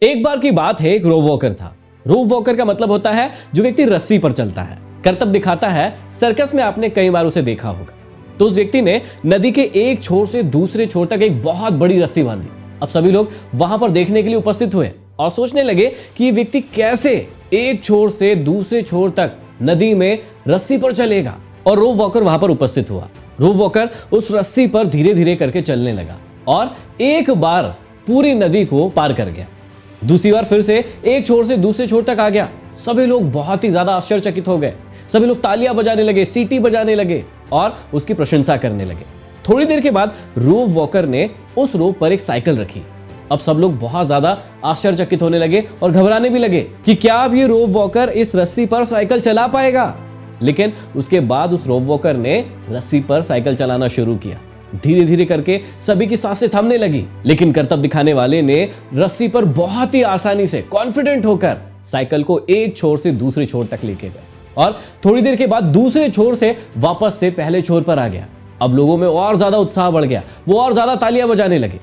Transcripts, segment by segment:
एक बार की बात है, एक रोप वॉकर था। रोप वॉकर का मतलब होता है जो व्यक्ति रस्सी पर चलता है, करतब दिखाता है। सर्कस में आपने कई बार उसे देखा होगा। तो उस व्यक्ति ने नदी के एक छोर से दूसरे छोर तक एक बहुत बड़ी रस्सी बांधी। अब सभी लोग वहां पर देखने के लिए उपस्थित हुए और सोचने लगे कि ये व्यक्ति कैसे एक छोर से दूसरे छोर तक नदी में रस्सी पर चलेगा। और रोप वॉकर वहां पर उपस्थित हुआ। रोप वॉकर उस रस्सी पर धीरे धीरे करके चलने लगा और एक बार पूरी नदी को पार कर गया। दूसरी बार फिर से एक छोर से दूसरे छोर तक आ गया। सभी लोग बहुत ही ज्यादा आश्चर्यचकित हो गए। सभी लोग तालियां बजाने लगे, सीटी बजाने लगे और उसकी प्रशंसा करने लगे। थोड़ी देर के बाद रोप वॉकर ने उस रोप पर एक साइकिल रखी। अब सब लोग बहुत ज्यादा आश्चर्यचकित होने लगे और घबराने भी लगे कि क्या अब ये रोप वॉकर इस रस्सी पर साइकिल चला पाएगा। लेकिन उसके बाद उस रोप वॉकर ने रस्सी पर साइकिल चलाना शुरू किया। धीरे धीरे करके सभी की सांसें थमने लगी, लेकिन करतब दिखाने वाले ने रस्सी पर बहुत ही आसानी से कॉन्फिडेंट होकर साइकिल को एक छोर से दूसरे छोर तक लेके गए और थोड़ी देर के बाद दूसरे छोर से वापस से पहले छोर पर आ गया। अब लोगों में और ज्यादा उत्साह बढ़ गया, वो और ज्यादा तालियां बजाने लगे।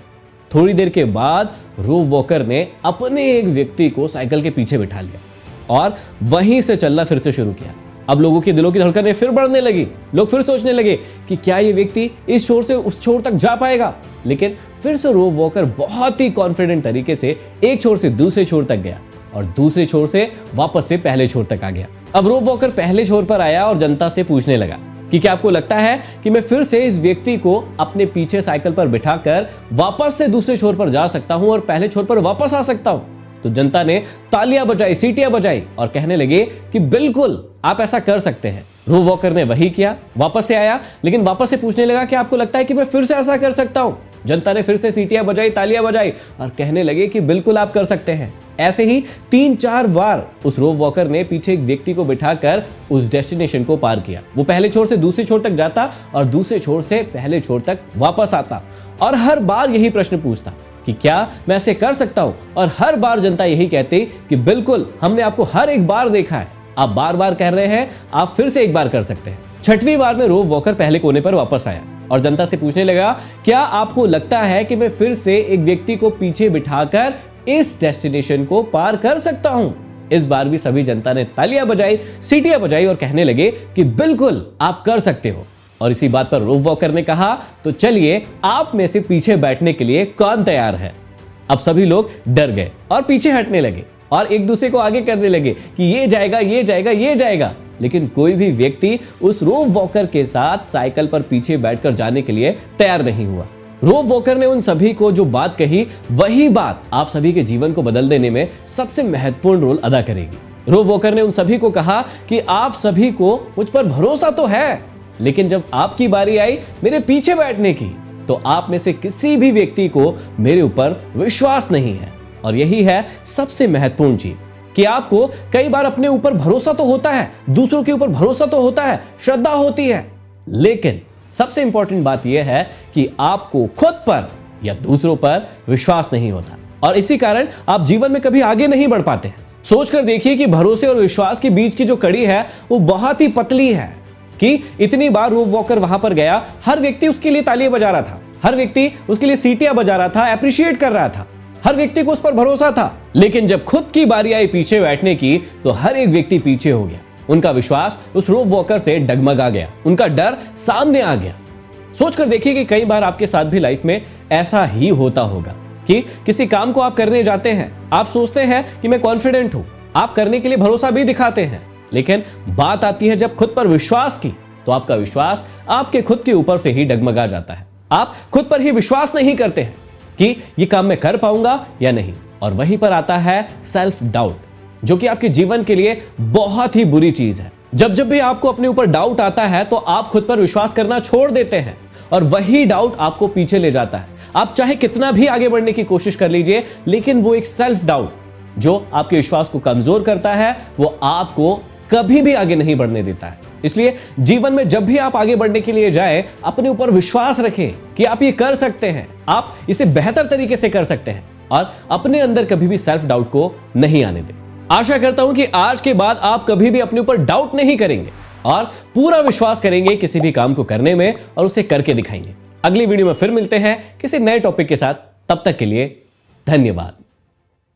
थोड़ी देर के बाद रोप वॉकर ने अपने एक व्यक्ति को साइकिल के पीछे बिठा लिया और वहीं से चलना फिर से शुरू किया। अब लोगों की दिलों की धड़कनें फिर बढ़ने लगी। लोग फिर सोचने लगे कि क्या ये व्यक्ति इस छोर से उस छोर तक जा पाएगा। लेकिन फिर से रोप वॉकर बहुत ही कॉन्फिडेंट तरीके से एक छोर से दूसरे छोर तक गया और दूसरे छोर से वापस से पहले छोर तक आ गया। अब रोप वॉकर पहले छोर पर आया और जनता से पूछने लगा कि क्या आपको लगता है कि मैं फिर से इस व्यक्ति को अपने पीछे साइकिल पर बिठाकर वापस से दूसरे छोर पर जा सकता हूं और पहले छोर पर वापस आ सकता हूं। तो जनता ने तालियां बजाई, सीटियां बजाई और कहने लगे कि बिल्कुल आप ऐसा कर सकते हैं। रोप वॉकर ने वही किया, वापस से आया, लेकिन वापस से पूछने लगा कि आपको लगता है कि मैं फिर से ऐसा कर सकता हूं। जनता ने फिर से सीटियां बजाई, तालियां बजाई और कहने लगे कि बिल्कुल आप कर सकते हैं। ऐसे ही 3-4 बार उस रोप वॉकर ने पीछे एक व्यक्ति को बिठाकर उस डेस्टिनेशन को पार किया। वो पहले छोर से दूसरे छोर तक जाता और दूसरे छोर से पहले छोर तक वापस आता और हर बार यही प्रश्न पूछता कि क्या मैं ऐसे कर सकता हूं। और हर बार जनता यही कहती कि बिल्कुल, हमने आपको हर एक बार देखा है, आप बार बार कह रहे हैं, आप फिर से एक बार कर सकते हैं। 6वीं बार में रोप वॉकर पहले कोने पर वापस आया और जनता से पूछने लगा, क्या आपको लगता है कि मैं फिर से एक व्यक्ति को पीछे बिठाकर इस डेस्टिनेशन को पार कर सकता हूं। इस बार भी सभी जनता ने तालियां बजाई, सीटियां बजाई और कहने लगे कि बिल्कुल आप कर सकते हो। और इसी बात पर रोप वॉकर ने कहा, तो चलिए आप में से पीछे बैठने के लिए कौन तैयार है। अब सभी लोग डर गए और पीछे हटने लगे और एक दूसरे को आगे करने लगे कि ये जाएगा, ये जाएगा, ये जाएगा। लेकिन कोई भी व्यक्ति उस रोप वॉकर के साथ साइकिल पर पीछे बैठकर जाने के लिए तैयार नहीं हुआ। रोप वॉकर ने उन सभी को जो बात कही, वही बात आप सभी के जीवन को बदल देने में सबसे महत्वपूर्ण रोल अदा करेगी। रोप वॉकर ने उन सभी को कहा कि आप सभी को मुझ पर भरोसा तो है, लेकिन जब आपकी बारी आई मेरे पीछे बैठने की, तो आप में से किसी भी व्यक्ति को मेरे ऊपर विश्वास नहीं है। और यही है सबसे महत्वपूर्ण चीज कि आपको कई बार अपने ऊपर भरोसा तो होता है, दूसरों के ऊपर भरोसा तो होता है, श्रद्धा होती है, लेकिन सबसे इंपॉर्टेंट बात यह है कि आपको खुद पर या दूसरों पर विश्वास नहीं होता और इसी कारण आप जीवन में कभी आगे नहीं बढ़ पाते हैं। सोचकर देखिए कि भरोसे और विश्वास के बीच की जो कड़ी है वो बहुत ही पतली है कि इतनी बार रोप वॉकर वहां पर गया, हर व्यक्ति उसके लिए तालियां बजा रहा था, हर व्यक्ति उसके लिए सीटियां बजा रहा था, अप्रिशिएट कर रहा था, हर व्यक्ति को उस पर भरोसा था। लेकिन जब खुद की बारी आई पीछे बैठने की, तो हर एक व्यक्ति पीछे हो गया। उनका विश्वास उस रोप वॉकर से डगमगा गया, उनका डर सामने आ गया। सोचकर देखिए कि कई बार आपके साथ भी लाइफ में ऐसा ही होता होगा कि किसी काम को आप करने जाते हैं, आप सोचते हैं कि मैं कॉन्फिडेंट हूं, आप करने के लिए भरोसा भी दिखाते हैं, लेकिन बात आती है जब खुद पर विश्वास की, तो आपका विश्वास आपके खुद के ऊपर से ही डगमगा जाता है। आप खुद पर ही विश्वास नहीं करते हैं कि ये काम मैं कर पाऊंगा या नहीं। और वहीं पर आता है सेल्फ डाउट, जो कि आपके जीवन के लिए बहुत ही बुरी चीज है। जब जब भी आपको अपने ऊपर डाउट आता है, तो आप खुद पर विश्वास करना छोड़ देते हैं और वही डाउट आपको पीछे ले जाता है। आप चाहे कितना भी आगे बढ़ने की कोशिश कर लीजिए, लेकिन वो एक सेल्फ डाउट जो आपके विश्वास को कमजोर करता है, वो आपको कभी भी आगे नहीं बढ़ने देता है। इसलिए जीवन में जब भी आप आगे बढ़ने के लिए जाएं, अपने ऊपर विश्वास रखें कि आप ये कर सकते हैं, आप इसे बेहतर तरीके से कर सकते हैं और अपने अंदर कभी भी सेल्फ डाउट को नहीं आने दें। आशा करता हूं कि आज के बाद आप कभी भी अपने ऊपर डाउट नहीं करेंगे और पूरा विश्वास करेंगे किसी भी काम को करने में और उसे करके दिखाएंगे। अगली वीडियो में फिर मिलते हैं किसी नए टॉपिक के साथ। तब तक के लिए धन्यवाद।